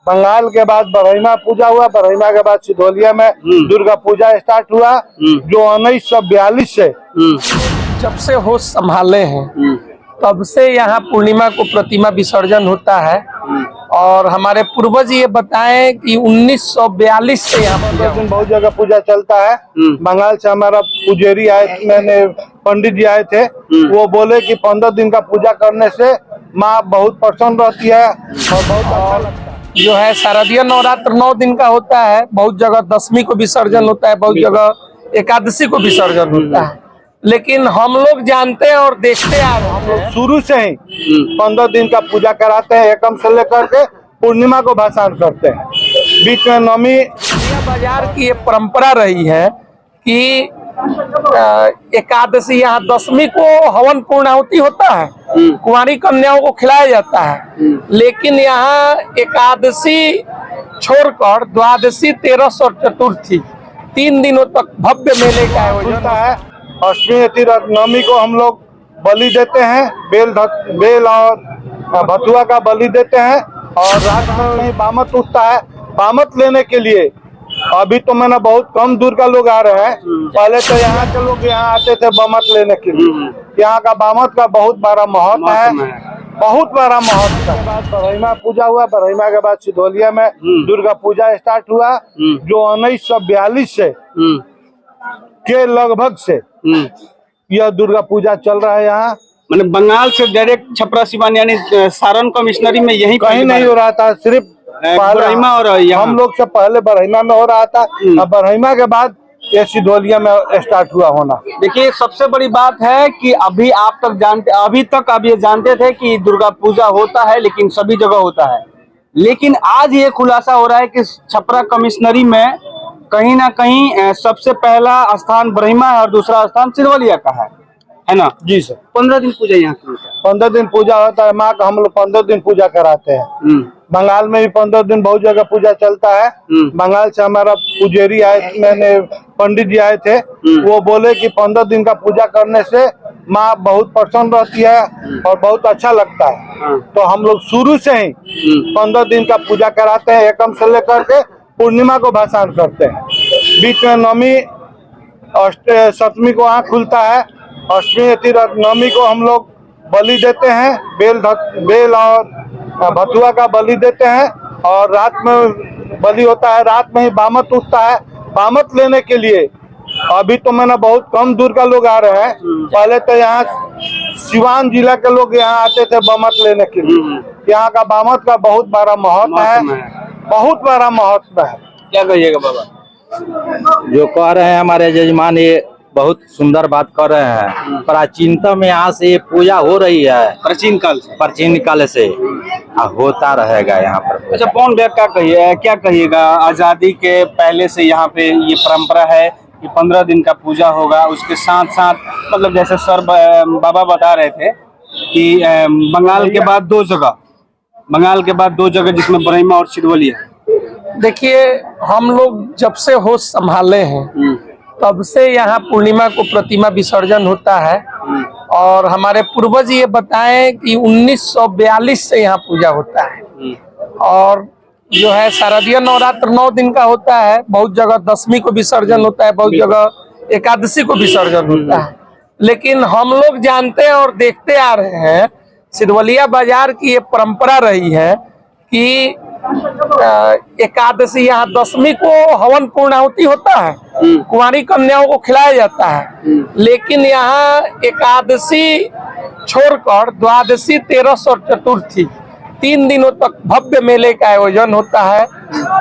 बंगाल के बाद बरहिमा पूजा हुआ, बरहिमा के बाद सिधोलिया में दुर्गा पूजा स्टार्ट हुआ, जो 1942 से जब से होश संभाले हैं तब से यहाँ पूर्णिमा को प्रतिमा विसर्जन होता है। और हमारे पूर्वज ये बताएं कि 1942 से यहाँ 15 दिन बहुत जगह पूजा चलता है। बंगाल से हमारा पुजारी आए, मैंने पंडित जी आए थे, वो बोले कि 15 दिन का पूजा करने से माँ बहुत प्रसन्न रहती है और बहुत अच्छा लगता है। जो है शारदीय नवरात्र 9 दिन का होता है। बहुत जगह दशमी को विसर्जन होता है, बहुत जगह एकादशी को विसर्जन होता है। लेकिन हम लोग जानते हैं और देखते आ रहे हैं, हम लोग शुरू से ही 15 दिन का पूजा कराते हैं, एकम से लेकर के पूर्णिमा को भाषण करते हैं। बीच में नवमी बाजार की ये परंपरा रही है कि एकादशी यहाँ दशमी को हवन पूर्णाहुति होता है, कुंवारी कन्याओं को खिलाया जाता है। लेकिन यहाँ एकादशी छोड़कर द्वादशी, तेरस और चतुर्थी 3 दिनों तक भव्य मेले का आयोजन है। अष्टमी तीरथ नवमी को हम लोग बलि देते हैं, बेल और भथुआ का बलि देते हैं। और रात में बामत उठता है, बामत लेने के लिए अभी तो मैंने बहुत कम दूर का लोग आ रहे हैं। पहले तो यहाँ के लोग यहाँ आते थे बामत लेने के लिए। यहाँ का बामत का बहुत बड़ा महत्व है, बहुत बड़ा महत्व है। बाद बरहिमा पूजा हुआ, बरहिमा के बाद सिधोलिया में दुर्गा पूजा स्टार्ट हुआ, जो 1942 से के लगभग से यह दुर्गा पूजा चल रहा है। यहाँ मतलब बंगाल से डायरेक्ट छपरा सिवान यानी सारण कमिश्नरी में यही कहीं नहीं हो रहा था, सिर्फ बरहिमा और हम लोग से पहले बरहिमा में हो रहा था और बरहिमा के बाद ये सिधोलिया में स्टार्ट हुआ होना। देखिए सबसे बड़ी बात है कि अभी आप ये जानते थे कि दुर्गा पूजा होता है, लेकिन सभी जगह होता है। लेकिन आज ये खुलासा हो रहा है कि छपरा कमिश्नरी में कहीं ना कहीं सबसे पहला स्थान बरहिमा है और दूसरा स्थान सिधोलिया का है ना? जी सर। 15 दिन पूजा यहाँ की होता है। 15 दिन पूजा होता है, माँ का हम लोग 15 दिन पूजा कराते हैं। बंगाल में भी 15 दिन बहुत जगह पूजा चलता है। बंगाल से हमारा पुजारी आए, मैंने पंडित जी आए थे, वो बोले कि 15 दिन का पूजा करने से माँ बहुत प्रसन्न रहती है और बहुत अच्छा लगता है। तो हम लोग शुरू से ही 15 दिन का पूजा कराते हैं, एकम से लेकर के पूर्णिमा को भाषण करते हैं। बीच में नवमी सप्तमी को आँख खुलता है, अष्टमी तीरथ नवमी को हम लोग बलि देते हैं, बेल और भथुआ का बलि देते हैं। और रात में बलि होता है, रात में ही बामत उठता है। बामत लेने के लिए अभी तो मैंने बहुत कम दूर का लोग आ रहे हैं। पहले तो यहाँ सिवान जिला के लोग यहाँ आते थे बामत लेने के लिए। यहाँ का बामत का बहुत बड़ा महत्व है, बहुत बड़ा महत्व है। क्या कहिएगा बाबा? जो कह रहे हैं हमारे जजमान, ये बहुत सुंदर बात कर रहे हैं। प्राचीनतम यहाँ से ये पूजा हो रही है, प्राचीन काल से होता रहेगा यहाँ पर। अच्छा पवन भैया क्या कहिएगा? आजादी के पहले से यहाँ पे ये परंपरा है कि 15 दिन का पूजा होगा। उसके साथ साथ मतलब जैसे सर बाबा बता रहे थे कि बंगाल के बाद दो जगह जिसमें बरहिमा और सिधोलिया। देखिए हम लोग जब से होश संभाले हैं तब से यहाँ पूर्णिमा को प्रतिमा विसर्जन होता है। और हमारे पूर्वज ये बताएं कि 1942 से यहाँ पूजा होता है। और जो है शारदीय नवरात्र 9 दिन का होता है। बहुत जगह दशमी को विसर्जन होता है, बहुत जगह एकादशी को विसर्जन होता है। लेकिन हम लोग जानते हैं और देखते आ रहे हैं, सिधोलिया बाजार की ये परंपरा रही है कि एकादशी यहाँ दशमी को हवन पूर्णाहुति होता है, कुंवारी कन्याओं को खिलाया जाता है। लेकिन यहाँ एकादशी छोड़कर द्वादशी, तेरस और चतुर्थी 3 दिनों तक भव्य मेले का आयोजन होता है।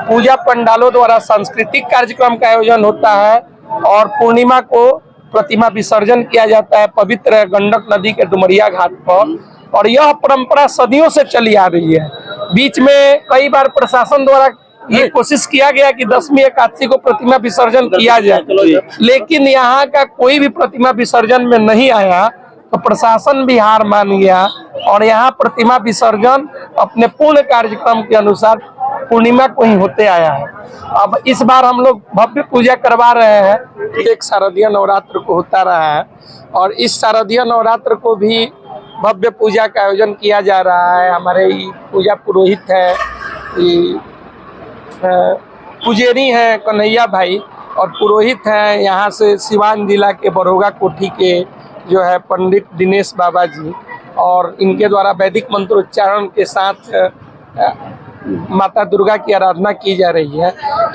पूजा पंडालों द्वारा सांस्कृतिक कार्यक्रम का आयोजन होता है और पूर्णिमा को प्रतिमा विसर्जन किया जाता है पवित्र गंडक नदी के डुमरिया घाट पर। और यह परंपरा सदियों से चली आ रही है। बीच में कई बार प्रशासन द्वारा ये कोशिश किया गया कि दशमी एकादशी को प्रतिमा विसर्जन किया जाए, लेकिन यहाँ का कोई भी प्रतिमा विसर्जन में नहीं आया। तो प्रशासन भी हार मान गया और यहाँ प्रतिमा विसर्जन अपने पूर्ण कार्यक्रम के अनुसार पूर्णिमा को ही होते आया है। अब इस बार हम लोग भव्य पूजा करवा रहे हैं। एक शारदीय नवरात्र को होता रहा है और इस शारदीय नवरात्र को भी भव्य पूजा का आयोजन किया जा रहा है। हमारे पूजा पुरोहित है पुजेरी हैं कन्हैया भाई और पुरोहित हैं यहाँ से सिवान जिला के बरोगा कोठी के जो है पंडित दिनेश बाबा जी, और इनके द्वारा वैदिक मंत्रोच्चारण के साथ माता दुर्गा की आराधना की जा रही है।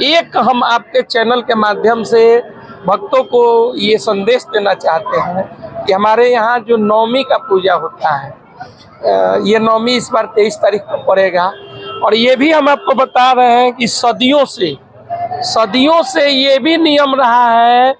एक हम आपके चैनल के माध्यम से भक्तों को ये संदेश देना चाहते हैं कि हमारे यहाँ जो नवमी का पूजा होता है, ये नवमी इस बार 23 तारीख को पड़ेगा, और ये भी हम आपको बता रहे हैं कि सदियों से ये भी नियम रहा है,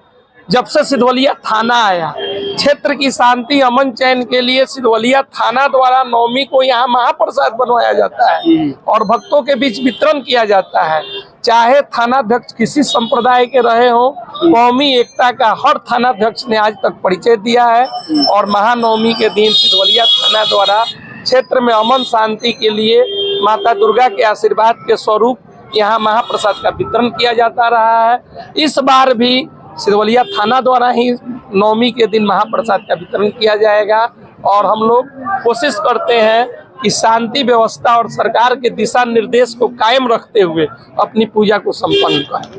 जब से सिधवलिया थाना आया, क्षेत्र की शांति अमन चैन के लिए सिधवलिया थाना द्वारा नवमी को यहाँ महाप्रसाद बनवाया जाता है और भक्तों के बीच वितरण किया जाता है। चाहे थानाध्यक्ष किसी संप्रदाय के रहे हो, कौमी एकता का हर थानाध्यक्ष ने आज तक परिचय दिया है, और महानवमी के दिन सिधवलिया थाना द्वारा क्षेत्र में अमन शांति के लिए माता दुर्गा के आशीर्वाद के स्वरूप यहाँ महाप्रसाद का वितरण किया जाता रहा है। इस बार भी सिधवलिया थाना द्वारा ही नवमी के दिन महाप्रसाद का वितरण किया जाएगा, और हम लोग कोशिश करते हैं कि शांति व्यवस्था और सरकार के दिशा निर्देश को कायम रखते हुए अपनी पूजा को संपन्न करें।